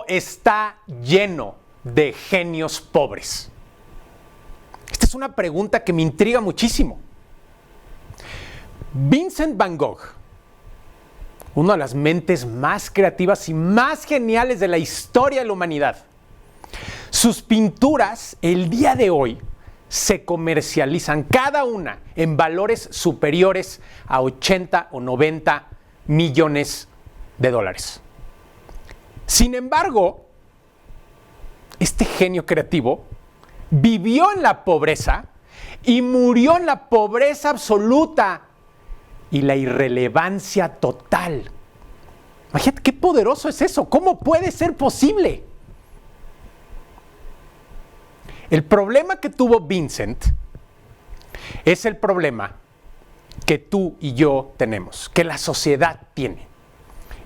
está lleno de genios pobres? Esta es una pregunta que me intriga muchísimo. Vincent Van Gogh, una de las mentes más creativas y más geniales de la historia de la humanidad, sus pinturas el día de hoy se comercializan cada una en valores superiores a 80 o 90 millones de dólares. Sin embargo, este genio creativo vivió en la pobreza y murió en la pobreza absoluta y la irrelevancia total. Imagínate qué poderoso es eso. ¿Cómo puede ser posible? El problema que tuvo Vincent es el problema que tú y yo tenemos, que la sociedad tiene.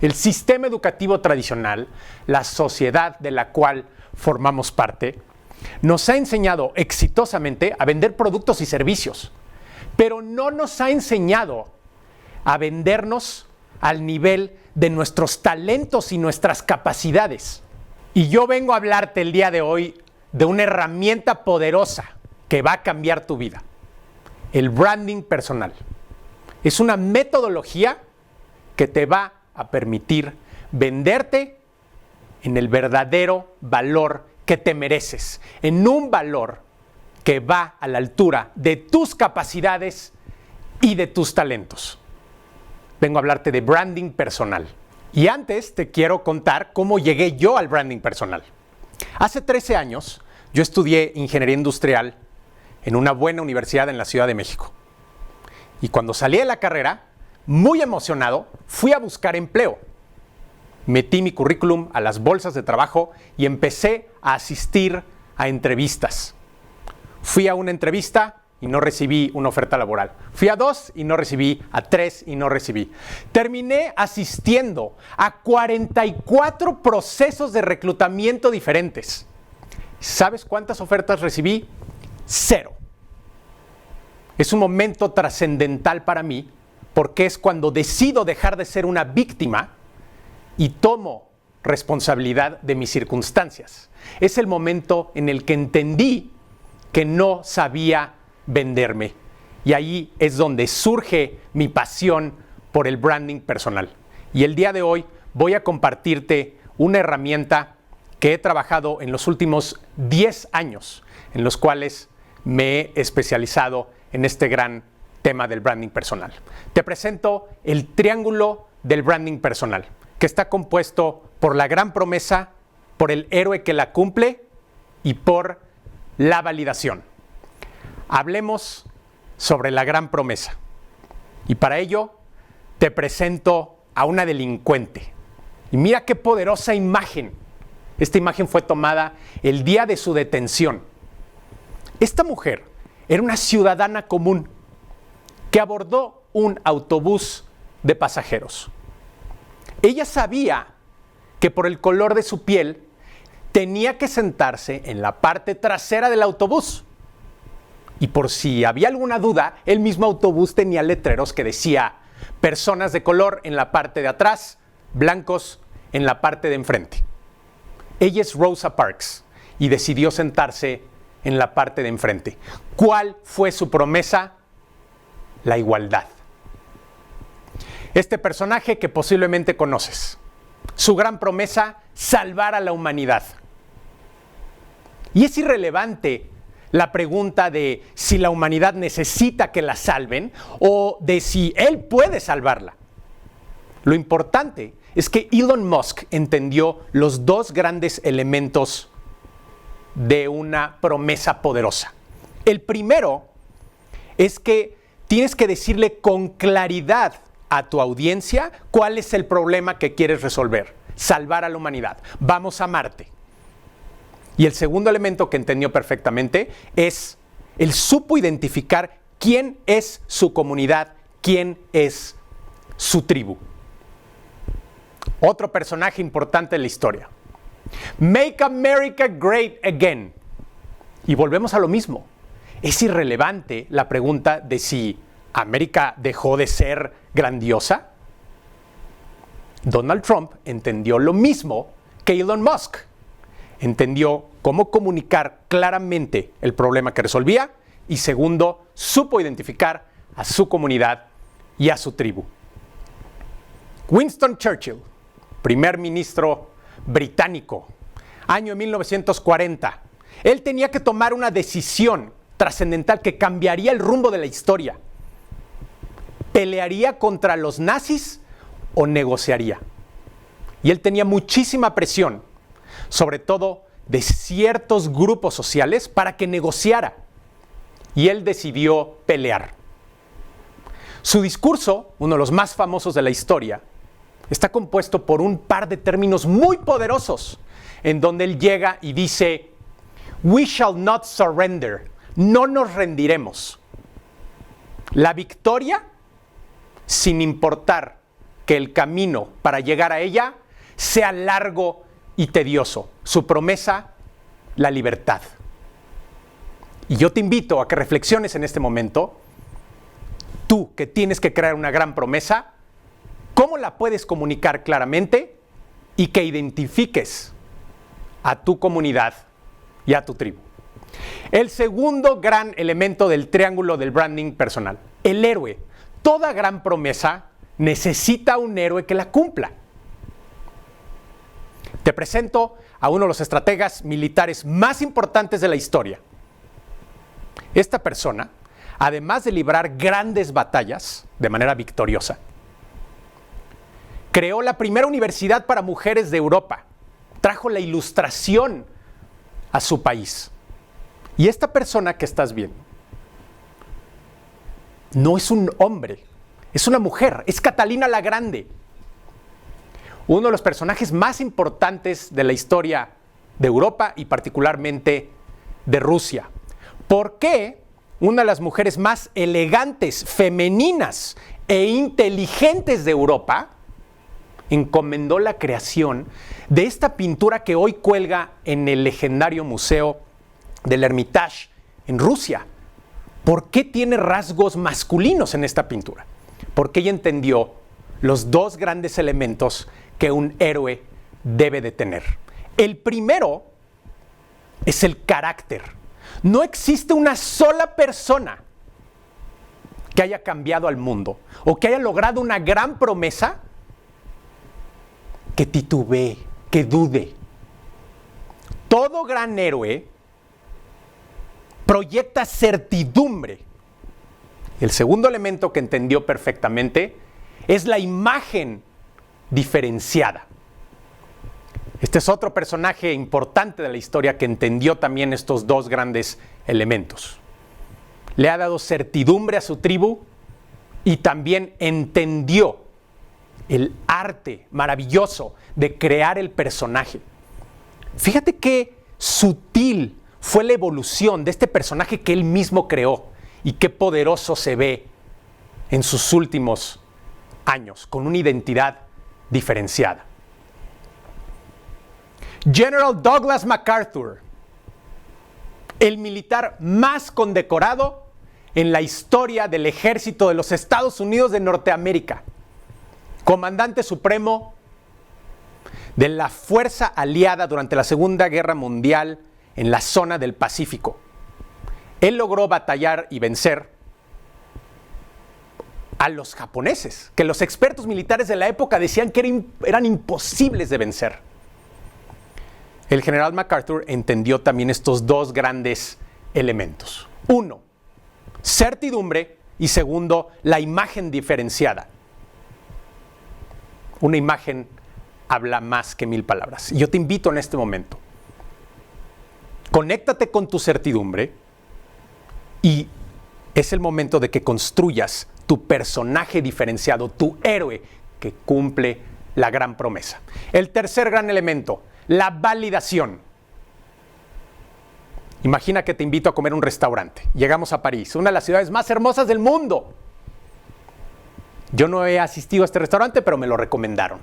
El sistema educativo tradicional, la sociedad de la cual formamos parte, nos ha enseñado exitosamente a vender productos y servicios, pero no nos ha enseñado a vendernos al nivel de nuestros talentos y nuestras capacidades. Y yo vengo a hablarte el día de hoy de una herramienta poderosa que va a cambiar tu vida: el branding personal. Es una metodología que te va a permitir venderte en el verdadero valor que te mereces, en un valor que va a la altura de tus capacidades y de tus talentos. Vengo a hablarte de branding personal. Y antes te quiero contar cómo llegué yo al branding personal. Hace 13 años yo estudié ingeniería industrial en una buena universidad en la Ciudad de México. Y cuando salí de la carrera, muy emocionado, fui a buscar empleo. Metí mi currículum a las bolsas de trabajo y empecé a asistir a entrevistas. Fui a una entrevista y no recibí una oferta laboral. Fui a 2 y no recibí, a 3 y no recibí. Terminé asistiendo a 44 procesos de reclutamiento diferentes. ¿Sabes cuántas ofertas recibí? 0. Es un momento trascendental para mí porque es cuando decido dejar de ser una víctima y tomo responsabilidad de mis circunstancias. Es el momento en el que entendí que no sabía venderme. Y ahí es donde surge mi pasión por el branding personal. Y el día de hoy voy a compartirte una herramienta que he trabajado en los últimos 10 años, en los cuales me he especializado en este gran tema del branding personal. Te presento el triángulo del branding personal, que está compuesto por la gran promesa, por el héroe que la cumple y por la validación. Hablemos sobre la gran promesa. Y para ello te presento a una delincuente. Y mira qué poderosa imagen. Esta imagen fue tomada el día de su detención. Esta mujer era una ciudadana común que abordó un autobús de pasajeros. Ella sabía que por el color de su piel tenía que sentarse en la parte trasera del autobús. Y por si había alguna duda, el mismo autobús tenía letreros que decía personas de color en la parte de atrás, blancos en la parte de enfrente. Ella es Rosa Parks y decidió sentarse en la parte de enfrente. ¿Cuál fue su promesa? La igualdad. Este personaje que posiblemente conoces, su gran promesa: salvar a la humanidad. Y es irrelevante la pregunta de si la humanidad necesita que la salven o de si él puede salvarla. Lo importante es que Elon Musk entendió los dos grandes elementos de una promesa poderosa. El primero es que tienes que decirle con claridad a tu audiencia cuál es el problema que quieres resolver: salvar a la humanidad. Vamos a Marte. Y el segundo elemento que entendió perfectamente es él supo identificar quién es su comunidad, quién es su tribu. Otro personaje importante en la historia. Make America Great Again. Y volvemos a lo mismo. Es irrelevante la pregunta de si América dejó de ser grandiosa. Donald Trump entendió lo mismo que Elon Musk. Entendió cómo comunicar claramente el problema que resolvía y segundo, supo identificar a su comunidad y a su tribu. Winston Churchill, primer ministro británico, año 1940. Él tenía que tomar una decisión trascendental que cambiaría el rumbo de la historia. ¿Pelearía contra los nazis o negociaría? Y él tenía muchísima presión, sobre todo de ciertos grupos sociales, para que negociara. Y él decidió pelear. Su discurso, uno de los más famosos de la historia, está compuesto por un par de términos muy poderosos, en donde él llega y dice, "We shall not surrender", no nos rendiremos. La victoria, sin importar que el camino para llegar a ella sea largo y tedioso. Su promesa, la libertad. Y yo te invito a que reflexiones en este momento, tú que tienes que crear una gran promesa, ¿cómo la puedes comunicar claramente y que identifiques a tu comunidad y a tu tribu? El segundo gran elemento del triángulo del branding personal, el héroe. Toda gran promesa necesita un héroe que la cumpla. Te presento a uno de los estrategas militares más importantes de la historia. Esta persona, además de librar grandes batallas de manera victoriosa, creó la primera universidad para mujeres de Europa, trajo la ilustración a su país. Y esta persona que estás viendo no es un hombre, es una mujer, es Catalina la Grande, uno de los personajes más importantes de la historia de Europa y particularmente de Rusia. ¿Por qué una de las mujeres más elegantes, femeninas e inteligentes de Europa encomendó la creación de esta pintura que hoy cuelga en el legendario museo del Hermitage en Rusia? ¿Por qué tiene rasgos masculinos en esta pintura? Porque ella entendió los dos grandes elementos que un héroe debe de tener. El primero es el carácter. No existe una sola persona que haya cambiado al mundo o que haya logrado una gran promesa que titubee, que dude. Todo gran héroe proyecta certidumbre. El segundo elemento que entendió perfectamente es la imagen diferenciada. Este es otro personaje importante de la historia que entendió también estos dos grandes elementos. Le ha dado certidumbre a su tribu y también entendió el arte maravilloso de crear el personaje. Fíjate qué sutil fue la evolución de este personaje que él mismo creó y qué poderoso se ve en sus últimos años, con una identidad diferenciada. General Douglas MacArthur, el militar más condecorado en la historia del ejército de los Estados Unidos de Norteamérica, comandante supremo de la fuerza aliada durante la Segunda Guerra Mundial en la zona del Pacífico. Él logró batallar y vencer a los japoneses, que los expertos militares de la época decían que eran imposibles de vencer. El general MacArthur entendió también estos dos grandes elementos. Uno, certidumbre, y segundo, la imagen diferenciada. Una imagen habla más que 1000 palabras. Y yo te invito en este momento, conéctate con tu certidumbre y es el momento de que construyas tu personaje diferenciado, tu héroe que cumple la gran promesa. El tercer gran elemento, la validación. Imagina que te invito a comer a un restaurante. Llegamos a París, una de las ciudades más hermosas del mundo. Yo no he asistido a este restaurante, pero me lo recomendaron.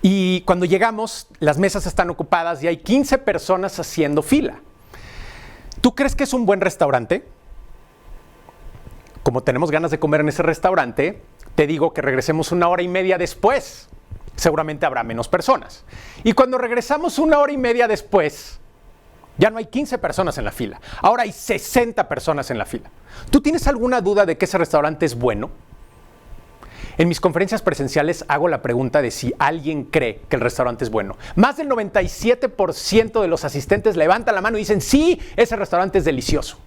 Y cuando llegamos, las mesas están ocupadas y hay 15 personas haciendo fila. ¿Tú crees que es un buen restaurante? Como tenemos ganas de comer en ese restaurante, te digo que regresemos 1 hora y media después. seguramente habrá menos personas. Y cuando regresamos 1 hora y media después, ya no hay 15 personas en la fila. Ahora hay 60 personas en la fila. ¿Tú tienes alguna duda de que ese restaurante es bueno? En mis conferencias presenciales hago la pregunta de si alguien cree que el restaurante es bueno. Más del 97% de los asistentes levantan la mano y dicen, sí, ese restaurante es delicioso.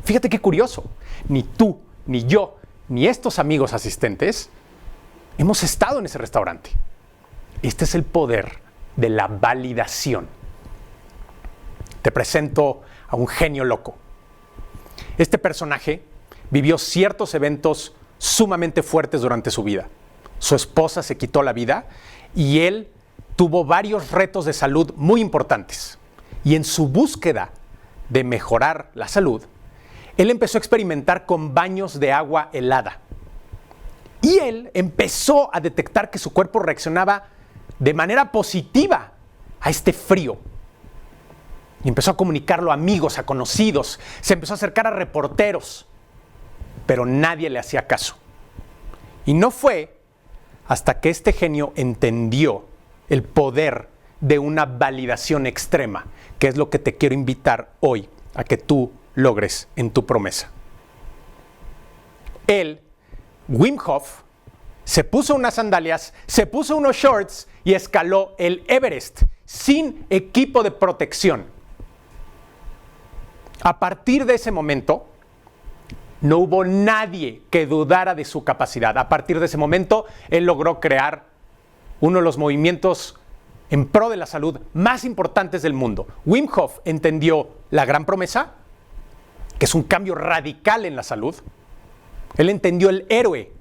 Fíjate qué curioso. Ni tú, ni yo, ni estos amigos asistentes hemos estado en ese restaurante. Este es el poder de la validación. Te presento a un genio loco. Este personaje vivió ciertos eventos sumamente fuertes durante su vida. Su esposa se quitó la vida y él tuvo varios retos de salud muy importantes. Y en su búsqueda de mejorar la salud, él empezó a experimentar con baños de agua helada. Y él empezó a detectar que su cuerpo reaccionaba de manera positiva a este frío. Y empezó a comunicarlo a amigos, a conocidos, se empezó a acercar a reporteros, pero nadie le hacía caso. Y no fue hasta que este genio entendió el poder de una validación extrema, que es lo que te quiero invitar hoy a que tú logres en tu promesa. Él, Wim Hof, se puso unas sandalias, se puso unos shorts y escaló el Everest sin equipo de protección. A partir de ese momento, no hubo nadie que dudara de su capacidad. A partir de ese momento, él logró crear uno de los movimientos en pro de la salud más importantes del mundo. Wim Hof entendió la gran promesa, que es un cambio radical en la salud. Él entendió el héroe,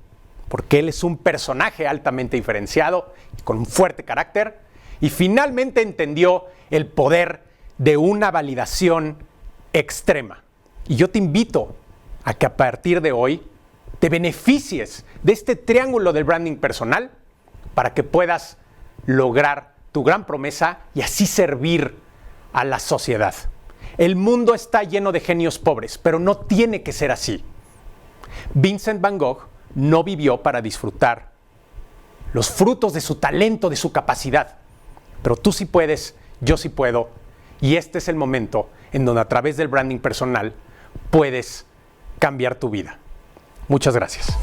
porque él es un personaje altamente diferenciado, con un fuerte carácter. Y finalmente entendió el poder de una validación extrema. Y yo te invito a que a partir de hoy te beneficies de este triángulo del branding personal para que puedas lograr tu gran promesa y así servir a la sociedad. El mundo está lleno de genios pobres, pero no tiene que ser así. Vincent Van Gogh no vivió para disfrutar los frutos de su talento, de su capacidad. Pero tú sí puedes, yo sí puedo. Y este es el momento en donde a través del branding personal puedes cambiar tu vida. Muchas gracias.